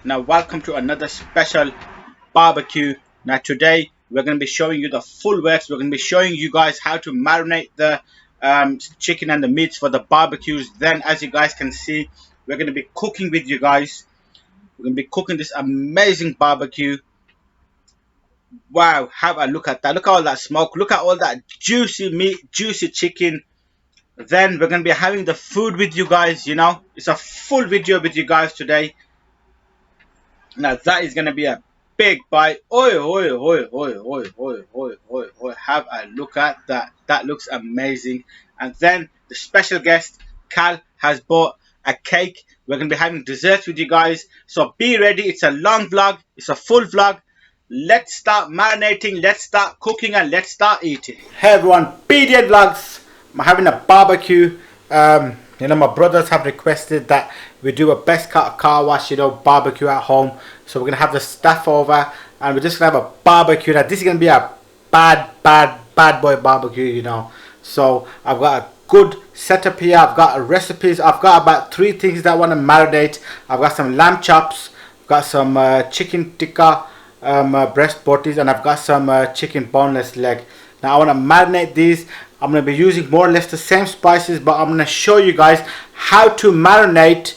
Now welcome to another special barbecue. Now today we're going to be showing you the full works. We're going to be showing you guys how to marinate the chicken and the meats for the barbecues. Then as you guys can see, we're going to be cooking with you guys. We're going to be cooking this amazing barbecue. Wow, have a look at that. Look at all that smoke. Look at all that juicy meat, juicy chicken. Then we're going to be having the food with you guys. It's a full video with you guys today. Now that is gonna be a big bite. Oi, oi, oi, oi, oi, oi, oi, oi, oi. Have a look at that. That looks amazing. And then the special guest, Cal, has bought a cake. We're gonna be having dessert with you guys. So be ready. It's a long vlog. It's a full vlog. Let's start marinating. Let's start cooking and let's start eating. Hey everyone, BDN Vlogs. I'm having a barbecue. My brothers have requested that we do a Bescot car wash, barbecue at home. So we're gonna have the staff over and we're just gonna have a barbecue. Now this is gonna be a bad boy barbecue. So I've got a good setup here. I've got recipes. I've got about 3 things that I want to marinate. I've got some lamb chops. I've got some chicken tikka breast butties, and I've got some chicken boneless leg. Now I want to marinate these. I'm going to be using more or less the same spices, but I'm going to show you guys how to marinate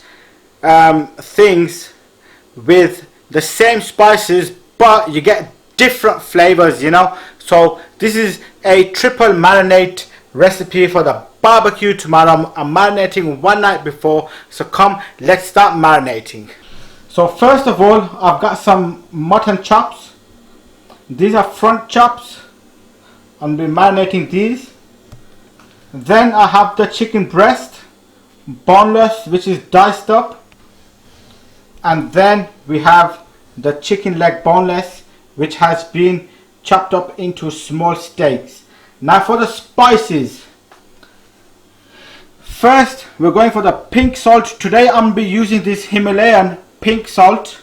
things with the same spices, but you get different flavors. So this is a triple marinate recipe for the barbecue tomorrow. I'm marinating one night before, so come, let's start marinating. So first of all, I've got some mutton chops. These are front chops. I'm going to be marinating these. Then I have the chicken breast, boneless, which is diced up. And then we have the chicken leg boneless, which has been chopped up into small steaks. Now for the spices. First, we're going for the pink salt. Today I'm going to be using this Himalayan pink salt.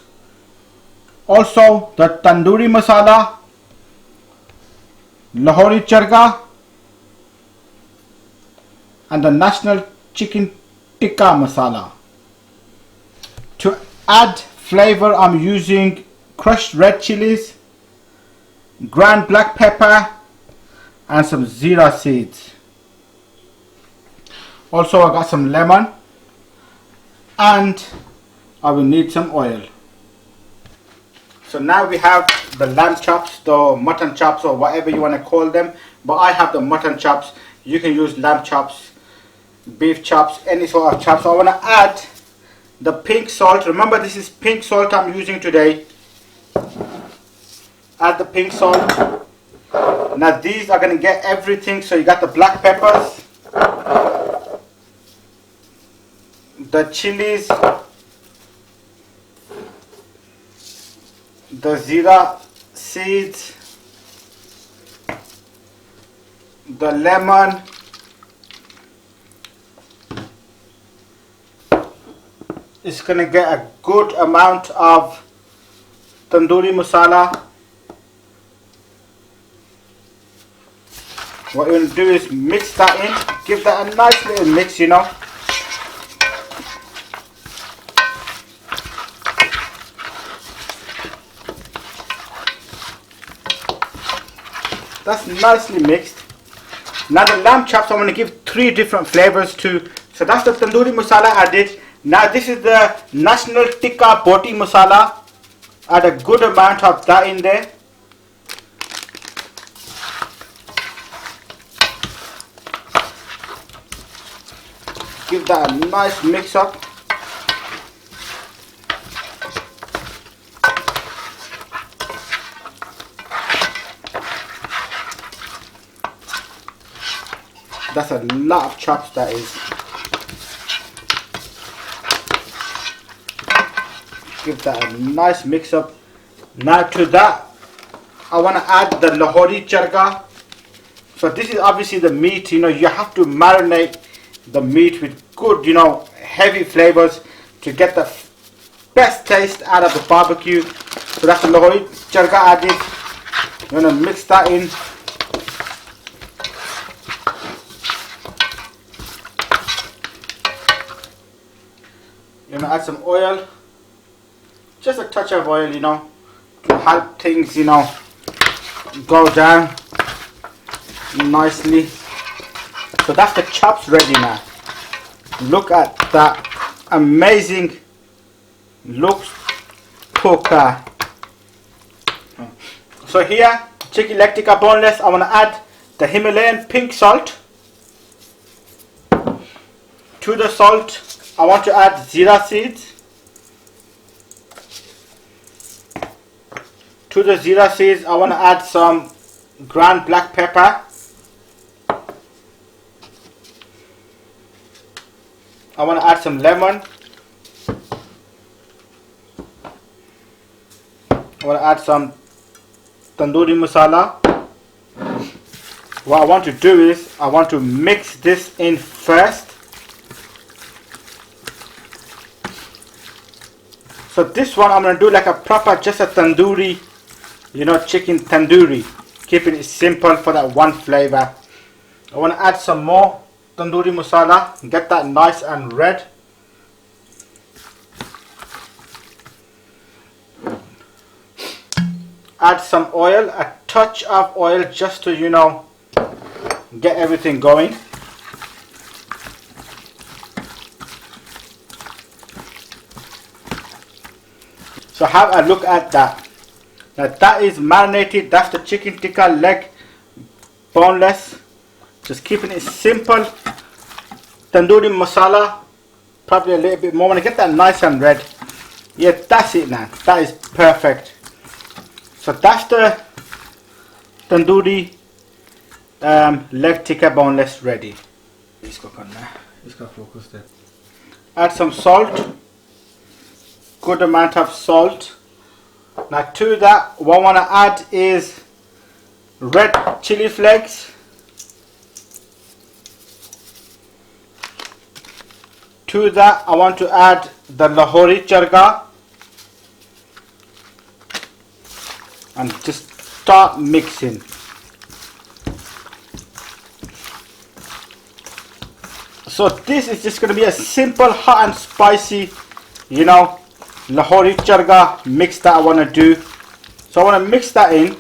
Also the tandoori masala, Lahori charga, and the national chicken tikka masala. To add flavor, I'm using crushed red chilies, ground black pepper, and some zira seeds. Also I got some lemon, and I will need some oil. So now we have the lamb chops, the mutton chops, or whatever you want to call them, but I have the mutton chops. You can use lamb chops, beef chops, any sort of chops. So I want to add the pink salt. Remember, this is pink salt I'm using today. Add the pink salt. Now these are going to get everything. So you got the black peppers, the chilies, the zira seeds, the lemon, it's going to get a good amount of tandoori masala. What you're going to do is mix that in, give that a nice little mix. That's nicely mixed. Now the lamb chops, I'm going to give 3 different flavors to. So that's the tandoori masala added. Now this is the national tikka boti masala. Add a good amount of that in there. Give that a nice mix up. That's a lot of chops, that is. Give that a nice mix up. Now to that, I want to add the Lahori charga. So this is obviously the meat. You have to marinate the meat with good, heavy flavors to get the best taste out of the barbecue. So that's the Lahori charga added. You're going to mix that in. You're going to add some oil. just a touch of oil, you know, to help things, you know, go down nicely. So that's the chops ready now. Look at that amazing looks poker. So here, chicken leg tikka boneless, I want to add the Himalayan pink salt. To the salt, I want to add zira seeds. To the zira seeds, I want to add some ground black pepper. I want to add some lemon. I want to add some tandoori masala. What I want to do is, I want to mix this in first. So this one I'm going to do like a proper, just a tandoori, you know, chicken tandoori. Keeping it simple for that one flavor. I want to add some more tandoori masala, get that nice and red. Add some oil, a touch of oil, just to, you know, get everything going. So have a look at that. Now that is marinated. That's the chicken tikka leg boneless. Just keeping it simple. Tandoori masala, probably a little bit more. I want to get that nice and red. Yeah, that's it now. That is perfect. So that's the tandoori leg tikka boneless ready. Add some salt. Good amount of salt. Now to that, what I want to add is red chili flakes. To that, I want to add the Lahori charga and just start mixing. So this is just going to be a simple hot and spicy, you know, Lahori charga mix that I want to do. So I want to mix that in.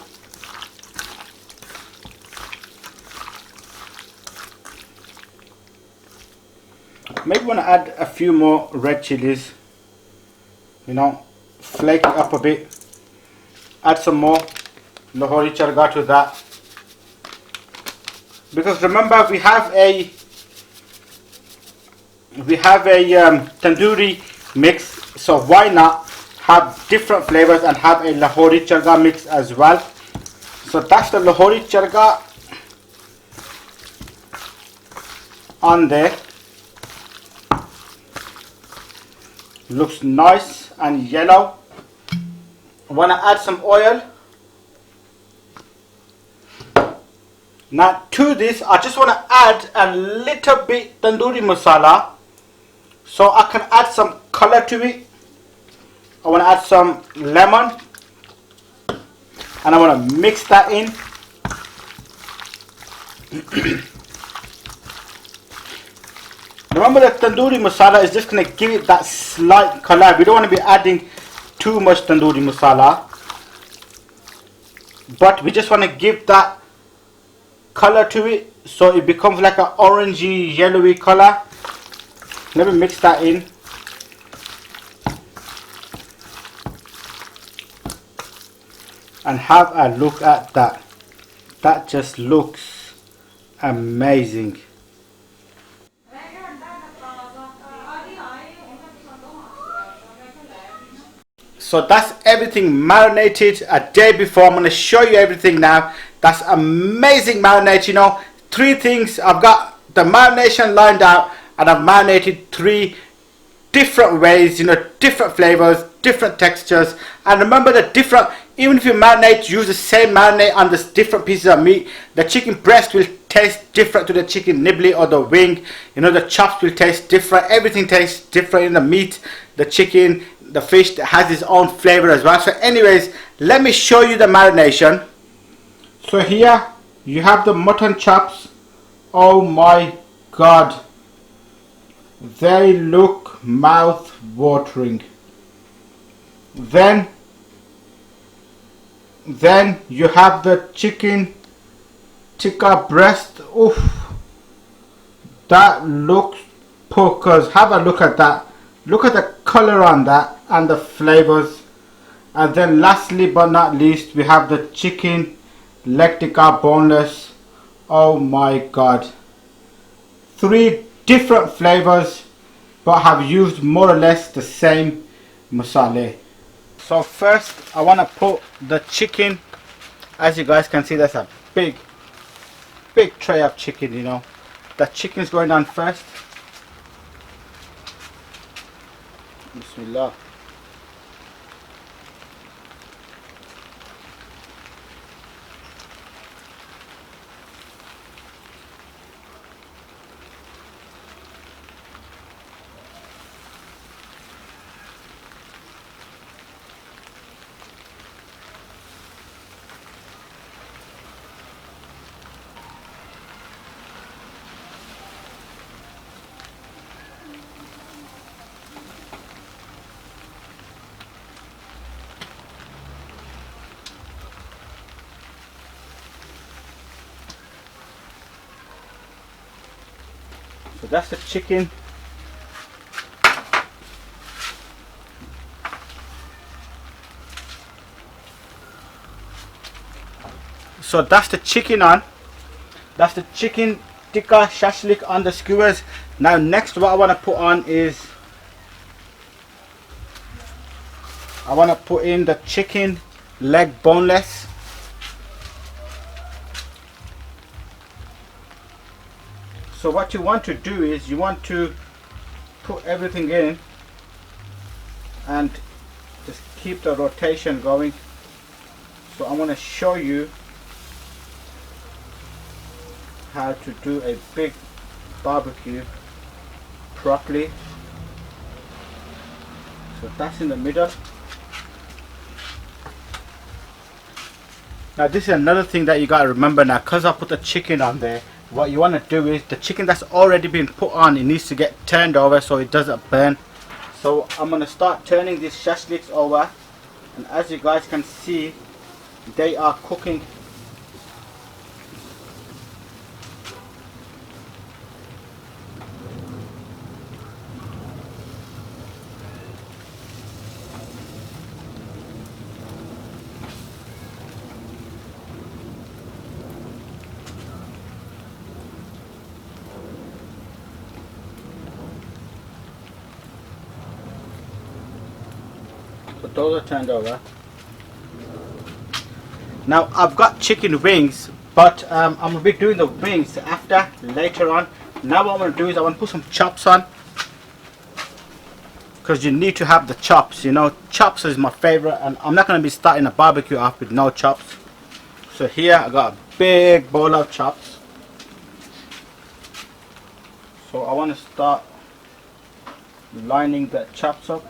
Maybe want to add a few more red chilies, you know, flake it up a bit. Add some more Lahori charga to that. Because remember, we have a tandoori mix, so why not have different flavors and have a Lahori charga mix as well. So that's the Lahori charga on there. Looks nice and yellow. I want to add some oil. Now to this, I just want to add a little bit tandoori masala, so I can add some color to it. I want to add some lemon, and I want to mix that in. Remember, the tandoori masala is just going to give it that slight color. We don't want to be adding too much tandoori masala, but we just want to give that color to it, so it becomes like an orangey yellowy color. Let me mix that in. And have a look at that. That just looks amazing. So that's everything marinated a day before. I'm going to show you everything now. That's amazing marinade, you know. 3 things. I've got the marination lined out, and I've marinated 3 different ways, you know, different flavors, different textures. And remember, the different, even if you marinate, use the same marinade on the different pieces of meat, the chicken breast will taste different to the chicken nibbly or the wing. You know, the chops will taste different. Everything tastes different in the meat, the chicken, the fish that has its own flavor as well. So anyways, let me show you the marination. So here you have the mutton chops. Oh my god, they look mouth watering. Then you have the chicken tikka breast. Oof, that looks pokers. Have a look at that. Look at the color on that and the flavors. And then lastly but not least, we have the chicken leg tikka boneless. Oh my god, 3 different flavors but have used more or less the same masala. So first I want to put the chicken. As you guys can see, there's a big tray of chicken, you know. The chicken's going on first. Bismillah. So that's the chicken. So that's the chicken on. That's the chicken tikka shashlik on the skewers. Now next what I want to put on is, I want to put in the chicken leg boneless. So what you want to do is you want to put everything in and just keep the rotation going. So I'm going to show you how to do a big barbecue properly. So that's in the middle. Now this is another thing that you got to remember now, because I put the chicken on there. What you want to do is the chicken that's already been put on, it needs to get turned over so it doesn't burn. So I'm going to start turning these shashliks over, and as you guys can see, they are cooking. So those are turned over. Now I've got chicken wings, but I'm going to be doing the wings after, later on. Now what I'm going to do is I want to put some chops on, because you need to have the chops, you know. Chops is my favorite, and I'm not going to be starting a barbecue off with no chops. So here I got a big bowl of chops. So I want to start lining the chops up.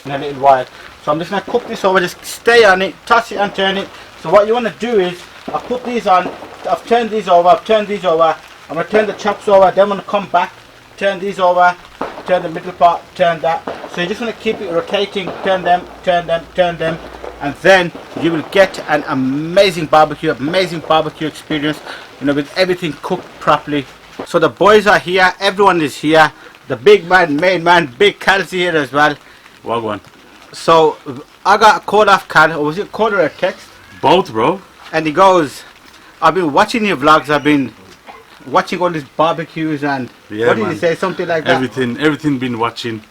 In a little while, so I'm just going to cook this over. Just stay on it, toss it and turn it. So what you want to do is, I put these on, I've turned these over, I'm going to turn the chops over, then I'm going to come back, turn these over, turn the middle part, turn that. So you're just going to keep it rotating, turn them, and then you will get an amazing barbecue experience, you know, with everything cooked properly. So the boys are here, everyone is here, the big man, main man, Big Cal's here as well. Wagwan. So I got a call off Cal, or was it a call or a text? Both, bro. And he goes, I've been watching your vlogs, I've been watching all these barbecues and Yeah, what did man. you say? Something like that. Everything been watching,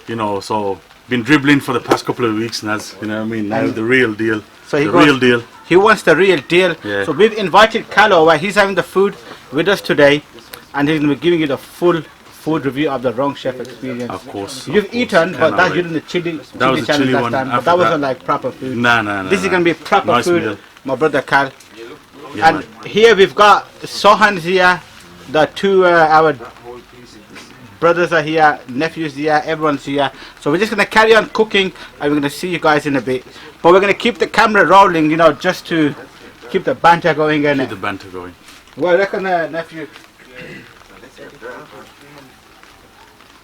you know, so been dribbling for the past couple of weeks now, you know what I mean? Now the real deal. So he the goes- real deal. He wants the real deal. Yeah. So we've invited Cal over. He's having the food with us today, and he's going to be giving you the full food review of the Wrong Chef experience. Of course. You've eaten, but that's you did the chili was the challenge chili last one time. But after that wasn't that. like proper food. Nah. This is going to be proper Nice food. meal. My brother Cal. Yeah, And here we've got Sohan's here. The two our brothers are here, nephews here, everyone's here. So we're just going to carry on cooking, and we're going to see you guys in a bit. But we're going to keep the camera rolling, you know, just to keep the banter going. Keep the banter going. Well, I reckon, nephew.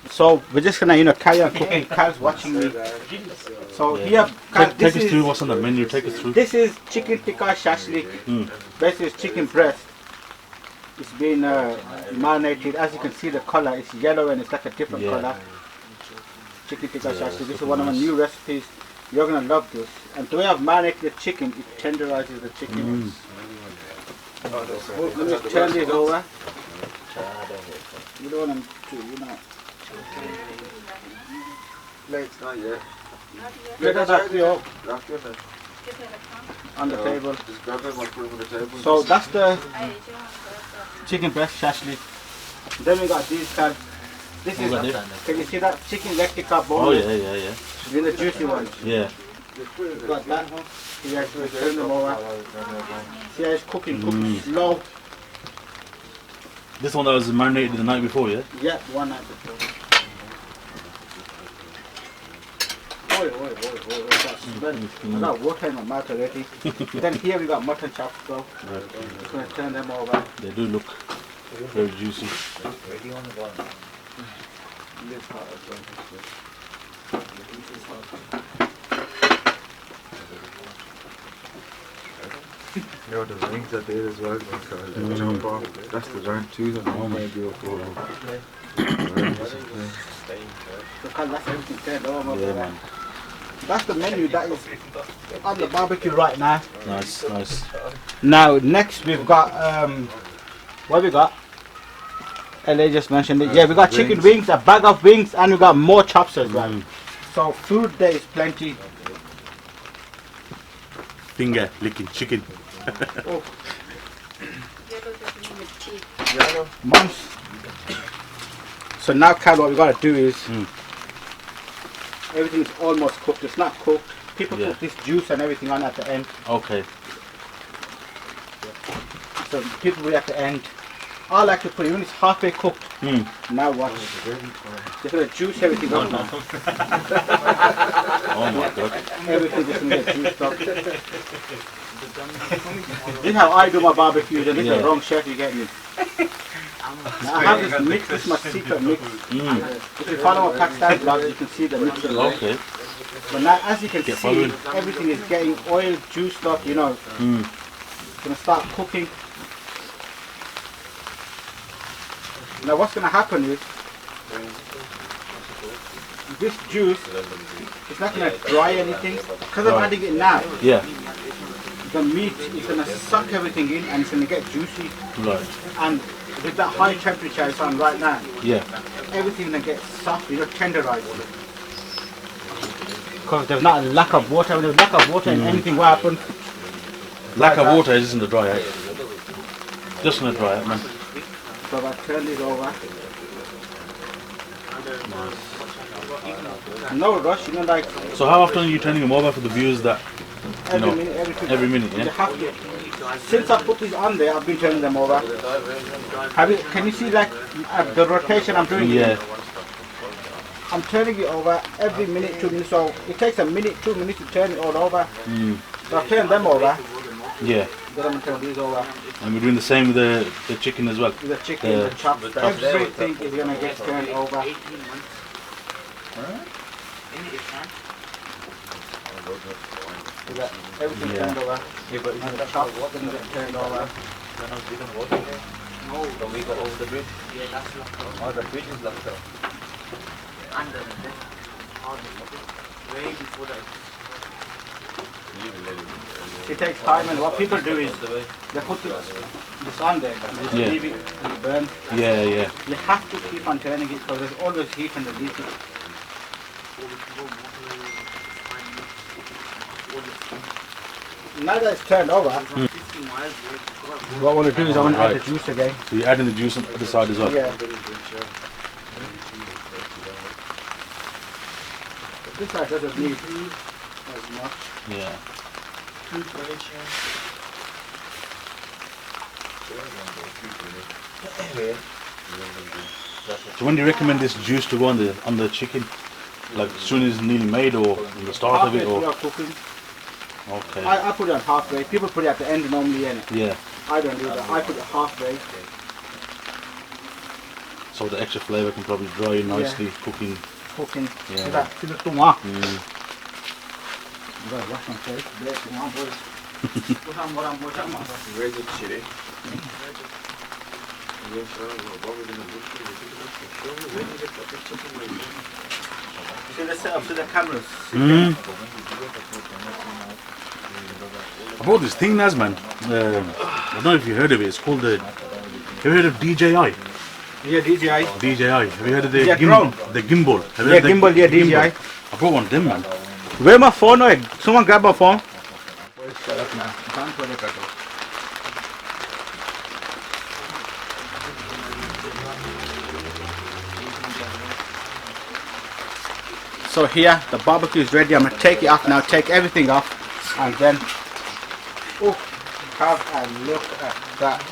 So we're just gonna, you know, carry on cooking. Cal's watching me. So here, Cal, Take us through what's on the menu. Take us through. this is chicken tikka shashlik. Basically, it's chicken breast. It's been marinated. As you can see, the color is yellow and it's like a different color. Chicken tikka shashlik. This is one of my new recipes. You're gonna love this. And the way I've marinated the chicken, it tenderizes the chicken. Let me just turn this over. You don't want them to, you know. Plates not yet. Let us have your on the table. Just grab them and put them on the table. So that's the chicken breast shashlik. Then we got these kind. This is, can you see that chicken leg tikka bone? Oh yeah. These are the juicy ones. Yeah. Got that. You guys will turn them over. See how it's cooking slow. This one that was marinated the night before, yeah? Yeah, one night before. That smell. I got water in my mouth already. Then here we got mutton chops, bro. Just gonna turn them over. They do look very juicy. You know the wings that did as well, jump off. That's the round two that I'm going to do for. So that's everything turned over, Yeah, brother. man. That's the menu that is on the barbecue right now. Nice. Now next we've got what we got? LA just mentioned it. Yeah, we got chicken wings, a bag of wings, and we got more chops as well. So food there is plenty. Finger licking chicken. Oh. Mums. So now, Cal, what we gotta do is everything's almost cooked. It's not cooked. People put this juice and everything on at the end. Okay. So people will at the end. I like to put it when it's halfway cooked. Now what? Just gonna juice everything up now. Oh my god. Everything just gonna get juiced up. This is how I do my barbecues, and this is the wrong chef you get me. Now I have this mix, this is my secret mix. If you follow my Pakistan vlog, you can see the mix. Okay. But now, as you can see, following. everything is getting oil, juiced up, you know. It's gonna start cooking. Now what's gonna happen is, this juice, it's not gonna dry anything. Because I'm adding it now, Yeah. the meat is gonna suck everything in and it's gonna get juicy. Right. And with that high temperature it's on right now, Yeah. everything's gonna get soft, you know, tenderized. Because there's not a lack of water. When there's lack of water in anything, what happens? Lack of water isn't the dry out. Just gonna dry out, man. So I turn it over. No rush, you know, like So how often are you turning them over for the viewers that every know, minute, every minute, You yeah? have to. Since I put these on there, I've been turning them over. Can you see like the rotation I'm doing? Yeah. I'm turning it over every minute, 2 minutes. So it takes a minute, 2 minutes to turn it all over. So I turn them over. Yeah. Then I'm going to turn these over. And we're doing the same with the chicken as well. With the chicken, the chops, everything is going to get turned over. Everything turned over. And the chops are going to get turned over. No, we go over the bridge. Yeah, that's locked up. Oh, the bridge is locked up. Under the bridge. Way before that. It takes time, and what people do is they put this on there, and just Yeah. leave it to burn. Yeah, yeah. You have to keep on turning it because there's always heat underneath it. Now that it's turned over, what I want to do is I want to add the juice again. So you're adding the juice on the other side as well. Yeah. This side doesn't need as much. Yeah. So when do you recommend this juice to go on the chicken? Like as soon as it's nearly made, or in the start of Halfway it, through or our cooking. okay. I put it on halfway. People put it at the end normally, innit? Yeah. I don't do that. I put it halfway. So the extra flavour can probably dry nicely cooking. Cooking. Yeah. So that, see the tuma. Mm. You gotta wash my face. Bless you, man, boys. Where's the chili? See the setup, see the cameras. Mm. I bought this thing, Naz, man. I don't know if you heard of it. It's called the. Have you heard of DJI? Yeah, DJI. DJI. Have you heard of the Yeah, drone. The gimbal? Have you Yeah, heard of gimbal, yeah, DJI. I bought one of them, man. Where my phone? Oh, someone grab my phone. So here, the barbecue is ready. I'm going to take it off now, take everything off, and then, oh, have a look at that.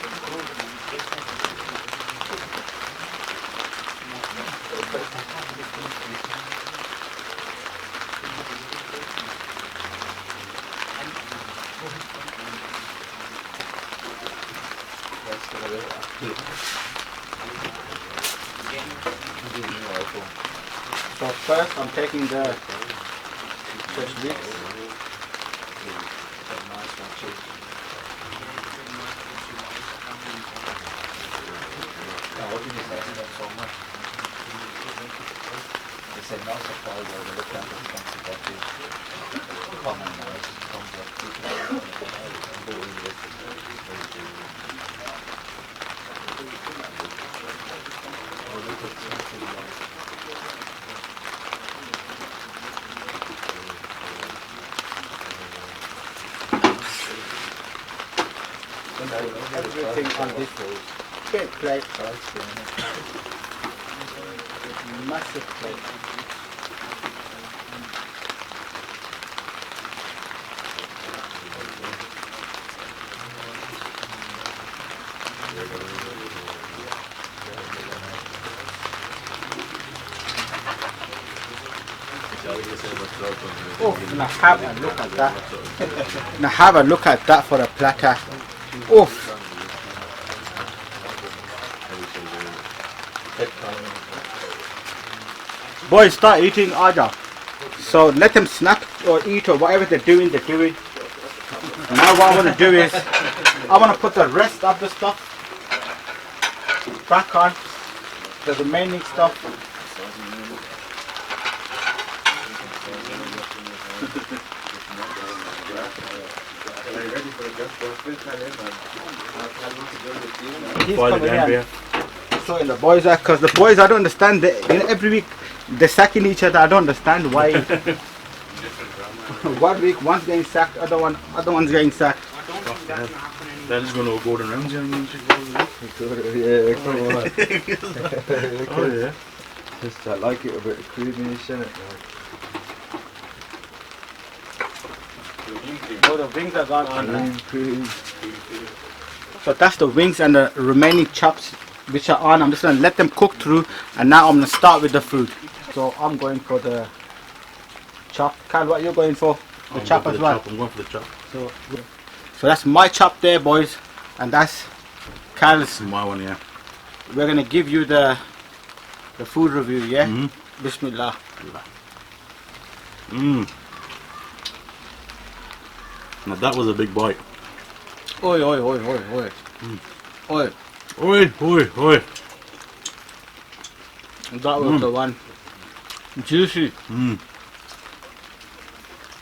So first I'm taking the fish leeks. Everything on this big plate. Massive plate. Oh, now have a look at that. Now have a look at that for a platter. Oof. Boys, start eating Aja. So let them snack or eat or whatever they're doing, they're doing. Now what I want to do is, I want to put the rest of the stuff back on. The remaining stuff. He's Boil it coming down, in. yeah. So in the boys are, because the boys, I don't understand, every week they're sacking each other. I don't understand why. 1 week one's getting sacked, other one's getting sacked. They're just going to go Gordon Ramsay and Yeah, come on. oh yeah. Just I like it a bit creamy-ish, innit? So the wings are gone. Cream. So that's the wings and the remaining chops which are on. I'm just going to let them cook through, and now I'm going to start with the food. So I'm going for the chop. Kyle, what are you going for? The chop as well. I'm going for the chop. So that's my chop there, boys, and that's Kyle's. This is my one, yeah. We're going to give you the food review, yeah? Mhm. Bismillah. Mmm. Now that was a big bite. Oi, oi, oi, oi, oi. Oi. Oi, oi, oi. That was the one. Juicy. Mmm.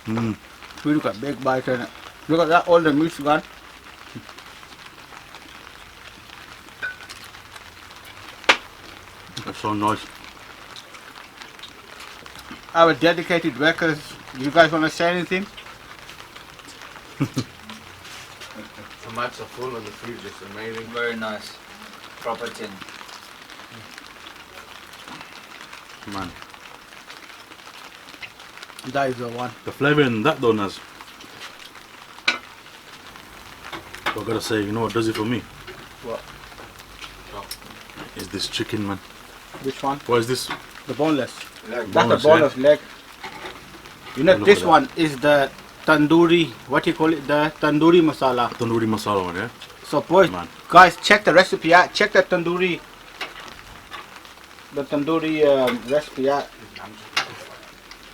Mmm. We look at big bite in it. Look at that, all the meat's gone. That's so nice. Our dedicated workers, you guys want to say anything? The mats are full and the food is amazing. Very nice. Proper tin. Man. That is the one. The flavour in that though, Naz. I gotta say, you know what does it for me? What? Is this chicken, man. Which one? What is this? The boneless. Leg. That's Boneless, the boneless leg. You know, Look this at that. one is the tandoori, what do you call it? The tandoori masala. Tandoori masala one, yeah? So boys, Man. guys, check the recipe out. Check the tandoori recipe out.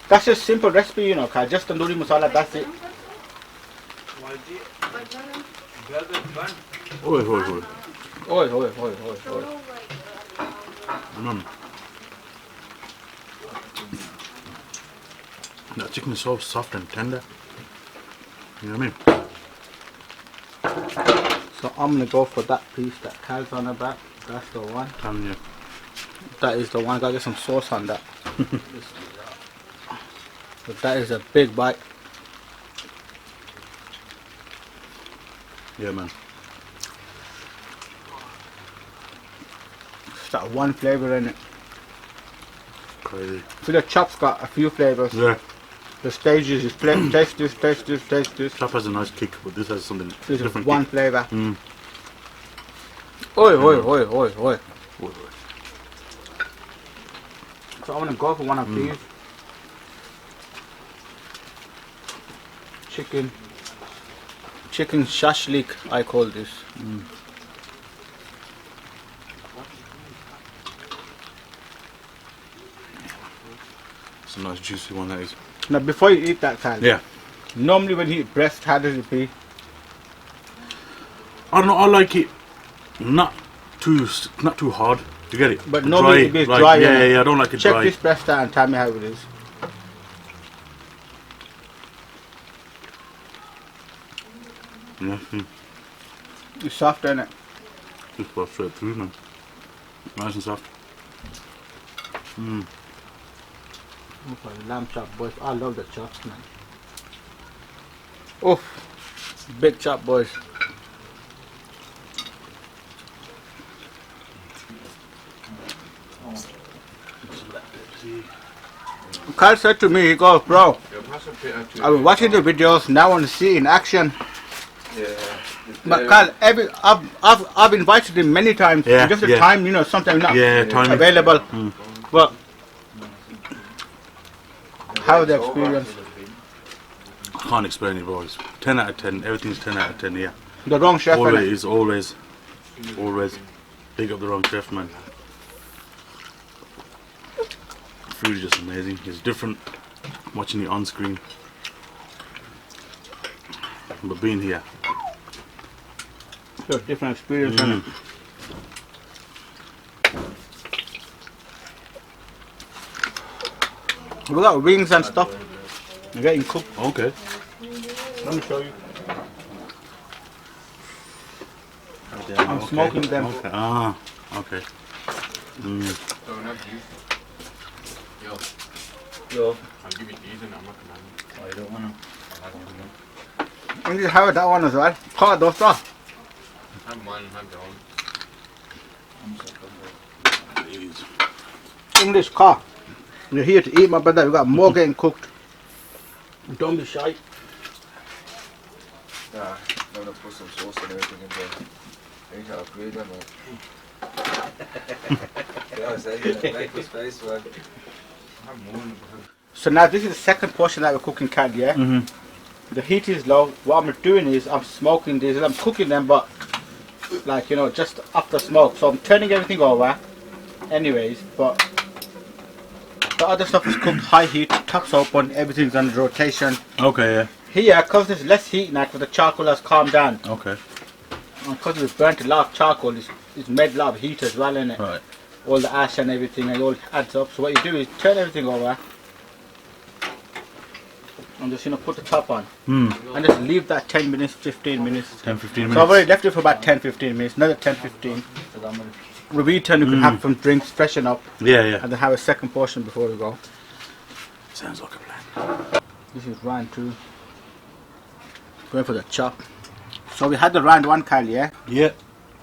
That's just simple recipe, you know, guys. Just tandoori masala, that's it. Oi, oi, oi. Oi, oi, oi, oi, oi. That chicken is so soft and tender. You know what I mean? So I'm gonna go for that piece that Cal's on about. That's the one. Telling you. That is the one. Gotta get some sauce on that. But that is a big bite. Yeah, man. It's that one flavor in it. Crazy. See, the chop's got a few flavors. Yeah. The stages is taste this, taste this, taste this. Chop has a nice kick, but this has something This is different. one kick. flavor. Mm. Oi, oi, oi, oi, oi. Oi, oi. So I'm gonna go for one of these. Chicken shashlik, I call this. It's a nice juicy one, that is. Now before you eat that, Kyle, Yeah. normally when you eat breast, how does it be? I don't know, I like it not too hard. You get it? But normally it be dry, Yeah, innit? yeah, I don't like it Check dry. this breast out and tell me how it is. Yeah, It's soft, isn't it? just go straight through, man. Nice and soft. Okay, lamb chop, boys. I love the chops, man. Oof, big chop, boys. Carl said to me, he goes, bro, Yeah, pass a bit out to I've been watching the videos, now I want to see in action. Yeah. But Carl, I've invited him many times. Yeah, Just the yeah. time, you know, sometimes not Yeah, timing. available. But how the experience? I can't explain it, boys. 10 out of 10. Everything's 10 out of 10 here. The wrong chef. innit? Always. Big up the wrong chef, man. Food is just amazing. It's different watching it on screen. But being here. It's a different experience. innit? We got wings and stuff. They're getting cooked. Okay. Let me show you. I'm Okay, smoking them. Okay. Ah, okay. Don't have these. Yo, Yo, I'll give you these and I'm not gonna I don't wanna. And you have that one as well. Call those stuff. have one and have the own. Please. English car. You're here to eat, my brother. We got more getting cooked. Don't be shy. Nah, I'm gonna put some sauce and everything in there. You can upgrade them, man. Yeah, I was saying, make the space, man. I'm moving. So now this is the second portion that we're cooking, Cad, yeah? The heat is low. What I'm doing is I'm smoking these and I'm cooking them, but like, you know, just after smoke. So I'm turning everything over anyways, but the other stuff is cooked high heat, tops open, everything's on rotation. Okay, yeah. Here, because there's less heat now, because the charcoal has calmed down, Okay. and because we've burnt a lot of charcoal, it's made a lot of heat as well, in it. Right. All the ash and everything, and it all adds up. So what you do is turn everything over, I'm just put the top on. Mm. And just leave that 10 minutes, 15 minutes. 10, 15 minutes. So I've already left it for about 10, 15 minutes. Another 10, 15. We return, you can have some drinks, freshen up, Yeah, yeah. and then have a second portion before we go. Sounds like a plan. This is round 2. Going for the chop. So we had the round 1, Kyle, yeah? Yeah.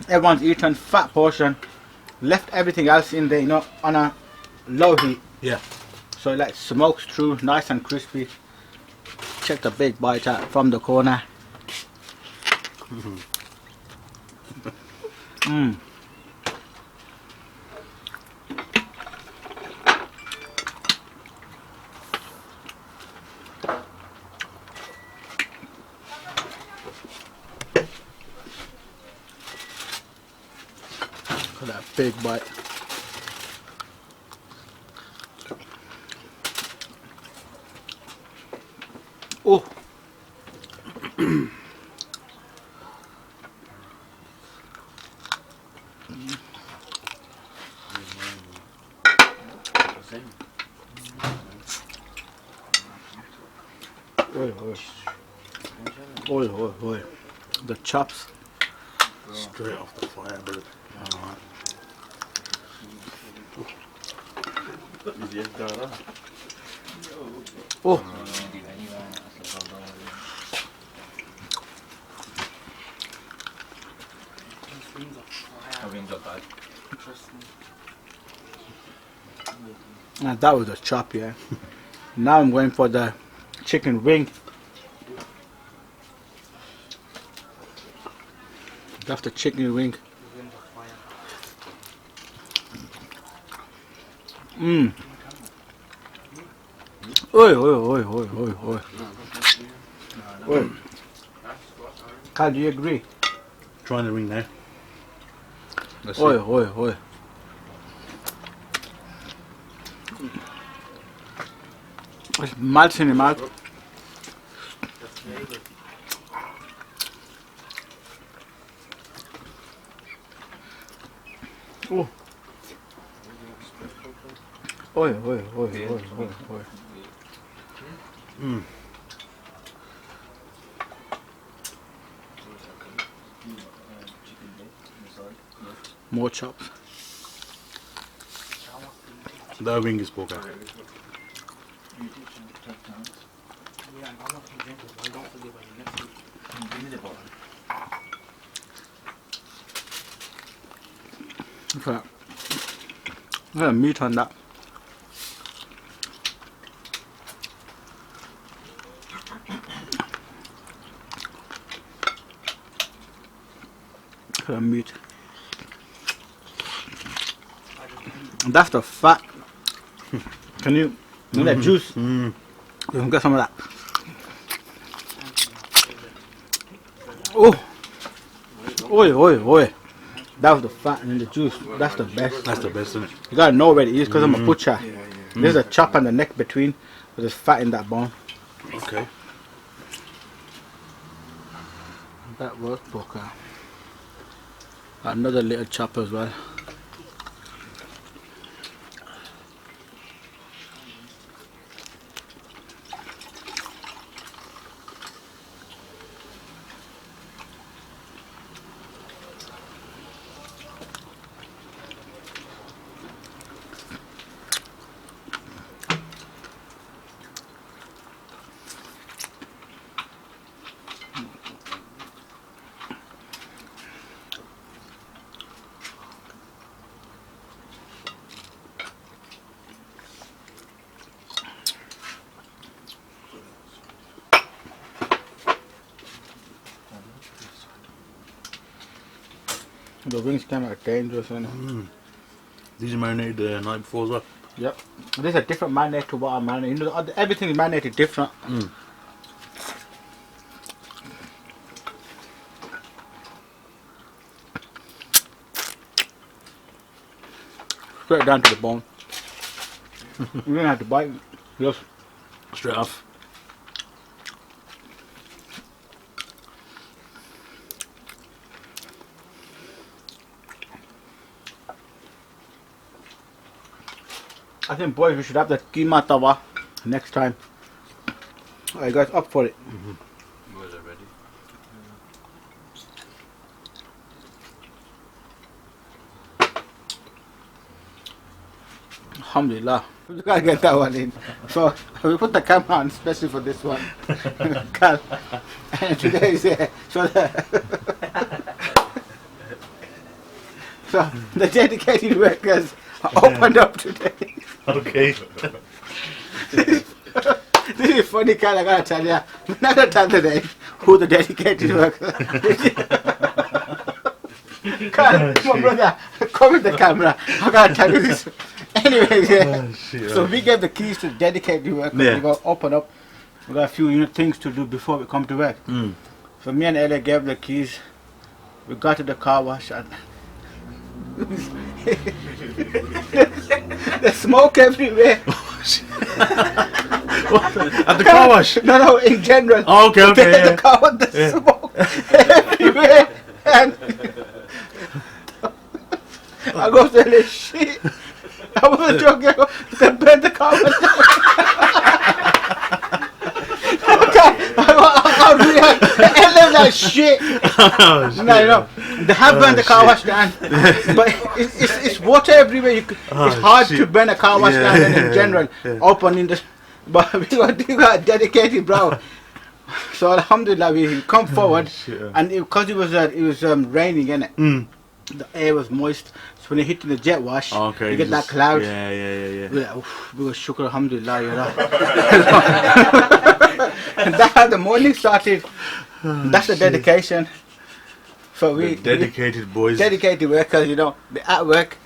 Everyone's eaten, fat portion. Left everything else in there, on a low heat. Yeah. So it like smokes through, nice and crispy. Check the big bite out from the corner. Mmm. Look at that big bite. Oh. Oi, oi. Oi, oi, oi. The chops. Straight off the fire, brother. Alright. Oh. And that was the chop, yeah. Now I'm going for the chicken wing. That's the chicken wing. Mmm. Oi, oi, oi, oi, oi, oi. Oi. Carl, do you agree? Trying the ring now. Let's Oi, see. oi, oi. It's melts in your mouth. Oh. Oi, oi, oi, oi, oi, oi. Mm. More chops. That wing is poker. Look at that. Look at the meat on that. Look at the meat. And that's the fat. Can you that juice? Mm. You can get some of that. Oh, oi, oi, oi. That was the fat and the juice. That's the best. That's the best, isn't it? You gotta know where it is because I'm a butcher. There's a chop on the neck between, but there's fat in that bone. Okay. That was poker. Another little chop as well. The wings came out dangerous, isn't it? These are marinated the night before as well. Yep. This is a different marinade to what I'm marinating. Everything is marinated different. Straight down to the bone. You don't have to bite. Just Straight off. I think, boys, we should have the keema tawa next time. Are you guys up for it? Was it ready? Alhamdulillah. We gotta get that one in. So we put the camera on especially for this one. Cal. And today is so the dedicated workers opened up today. Okay. This is funny, Cal. I gotta tell you. I'm not gonna tell today who the dedicated workers. Cal, my brother, come with the camera. I gotta tell you this. Anyways, yeah. So we gave the keys to dedicated workers. Yeah. We got to open up. We got a few things to do before we come to work. So me and Ella gave the keys. We got to the car wash and the smoke everywhere. At the car wash? No, in general. Oh, okay, okay. The Yeah. car with the smoke everywhere. And I go to the shit. I wasn't joking. They burned the car with I'll react. And they're like shit. Oh, shit. No. They have burned the car wash down. But it's water everywhere. It's hard to burn a car wash down in general. Open in the. But we got dedicated, bro. So alhamdulillah, we come forward, and because it was raining, innit? The air was moist, so when it hit the jet wash, you get that cloud. Yeah. We were shukr, alhamdulillah, you know. And that's how the morning started. That's the dedication. So we dedicated boys. dedicated workers, you know, they at work.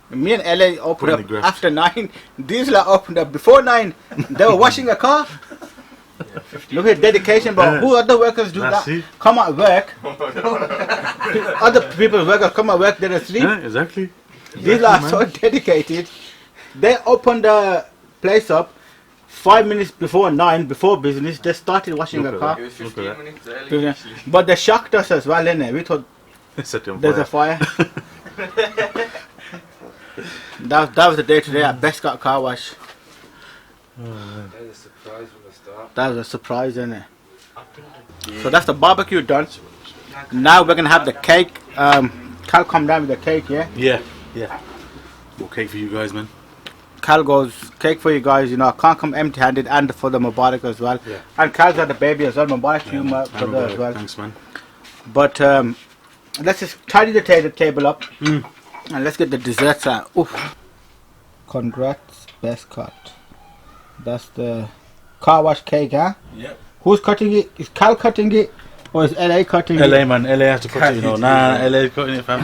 Me and LA opened up after 9. These lot opened up before 9. They were washing a car. Look at dedication, but who other workers do that? Come at work. Other people's workers come at work, they're asleep. Yeah, exactly. These are so dedicated. They opened the place up 5 minutes before 9, before business. They started washing the car. It was 15 minutes early. But they shocked us as well, innit? We thought there's a fire. That was the day today at Bescot car wash. That is a surprise from the start. That was a surprise, isn't it? So that's the barbecue done. Now we're gonna have the cake. Cal come down with the cake, yeah? Yeah. More cake for you guys, man. Cal goes, cake for you guys, you know, I can't come empty handed, and for the Mubarak as well. Yeah. And Cal's got the baby as well, Mubarak to you, my brother as well. Thanks, man. But let's just tidy the table up and let's get the desserts out. Oof. Congrats, Bescot. That's the car wash cake, huh? Yep. Who's cutting it? Is Cal cutting it? Or is LA cutting it? LA, man. LA has to cut it, you know. Nah, LA cutting it, fam.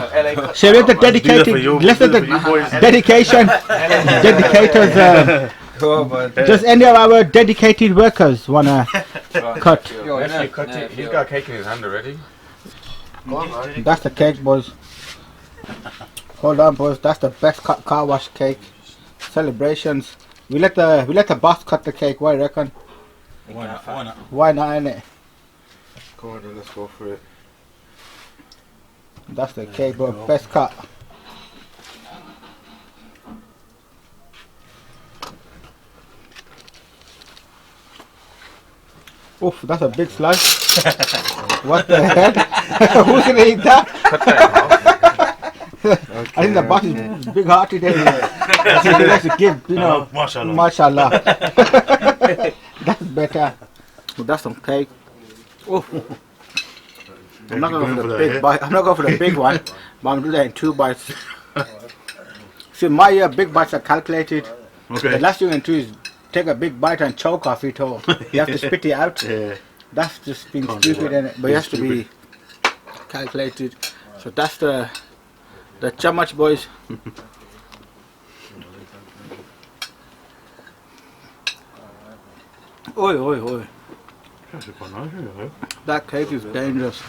Shall we have the dedicated, let's have the dedication, dedicators, just any of our dedicated workers wanna cut. He's got a cake in his hand already. That's the cake, boys. Hold on, boys. That's the best car wash cake. Celebrations. We let the boss cut the cake. What do you reckon? Why not? Why not, innit? Come on, then let's go for it. That's the cake, bro. Best cut. Oof, that's a big slice. What the hell? Who's gonna eat that? I think the boss is big hearted. He likes to give, you know. Mashallah. Mashallah. That's better. Oh, that's some cake. Oof. I'm not going for the big bite. I'm not going for the big one, but I'm doing that in 2 bites. See, my big bites are calculated. Okay. The last thing you can do is take a big bite and choke off it all. You have to spit it out. Yeah. That's just being stupid, innit? But it has to be calculated. So that's the chamach, boys. Oi. That cake is dangerous.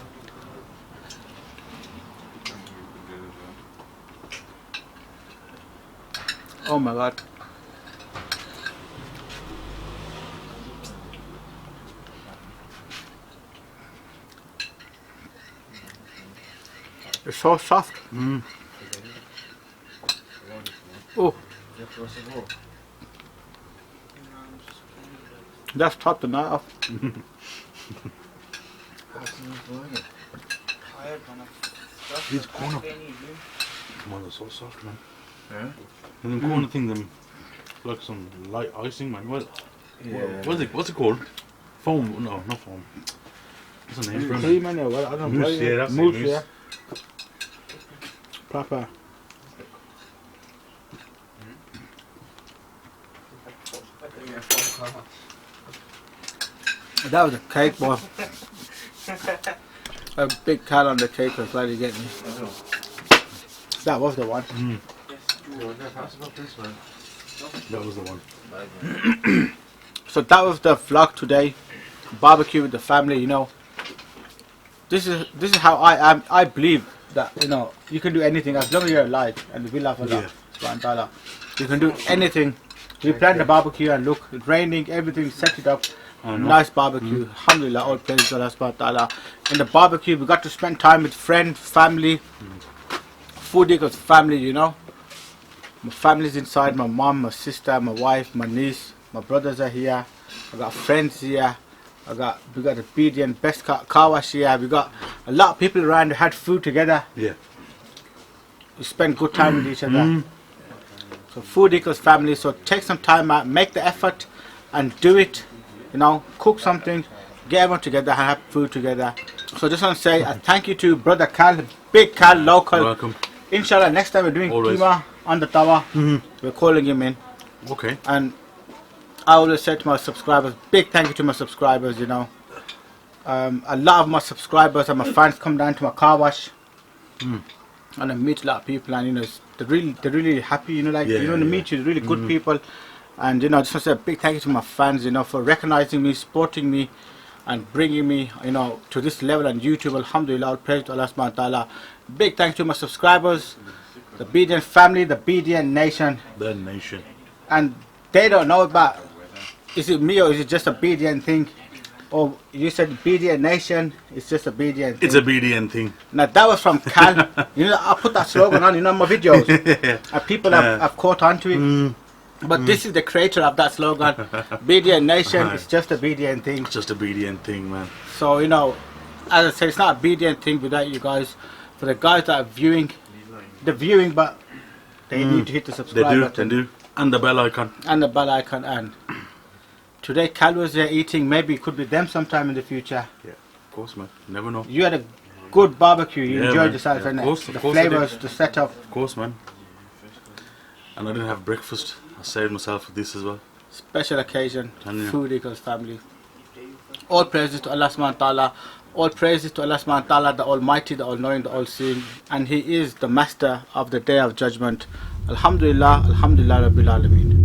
Oh my god. It's so soft. Oh. Just top the night off. These corner. Man, they're so soft, man. Yeah. And them corner thing, them like some light icing, man. What's it called? Foam? No, not foam. What's the name for it? Cream, man. Well, I don't know. Mousse, yeah, that's it, Mousse, mousse. yeah. Proper. That was a cake, boy. A big cat on the cake was ready to get me. That was the one. That was the one. So that was the vlog today. Barbecue with the family, you know. This is how I am. I believe that, you know, you can do anything as long as you're alive, and we love Allah. Subhanahu wa ta'ala. You can do anything. We planned the barbecue and look, it's raining, everything, set it up. Nice barbecue. Alhamdulillah, all praise to Allah subhanahu wa ta'ala. In the barbecue, we got to spend time with friends, family. Food equals family, you know. My family's inside, my mom, my sister, my wife, my niece, my brothers are here. I got friends here. We got the BD Bescot car wash here. We got a lot of people around who had food together. Yeah. We spend good time with each other. So food equals family. So take some time out, make the effort, and do it. You know, cook something, get everyone together, and have food together. So just want to say a thank you to brother Cal, big Cal, local. You're welcome. Inshallah, next time we're doing keema on the tawa. We're calling him in. Okay. And I always say to my subscribers, big thank you to my subscribers, you know. A lot of my subscribers and my fans come down to my car wash. And I meet a lot of people, and you know, they're really happy, you know, like, you know, to meet you, really good people. And you know, I just want to say a big thank you to my fans, you know, for recognizing me, supporting me, and bringing me, you know, to this level on YouTube. Alhamdulillah, all praise to Allah subhanahu wa ta'ala. Big thank you to my subscribers, the BDN family, the BDN nation. The nation. And they don't know about, is it me or is it just a BDN thing? Or you said BDN nation, it's just a BDN thing. It's a BDN thing. Now that was from Cal. You know, I put that slogan on, you know, my videos. And people have caught on to it. But this is the creator of that slogan. BDN nation, it's just a BDN thing. It's just a BDN thing, man. So, you know, as I said, it's not a BDN thing without you guys. For the guys that are viewing, but they need to hit the subscribe button. They do. And the bell icon. And the bell icon. And today Cal was there eating. Maybe it could be them sometime in the future. Yeah, of course, man. Never know. You had a good barbecue. You enjoyed man. yourself, Of innit? course, The of course I flavors, did. the setup. Of course, man. And I didn't have breakfast. I saved myself for this as well. Special occasion. And, Food equals family. All praises to Allah subhanahu wa ta'ala. All praises to Allah subhanahu wa ta'ala, the Almighty, the All-Knowing, the All-Seeing. And He is the Master of the Day of Judgment. Alhamdulillah, Alhamdulillah Rabbil Alameen.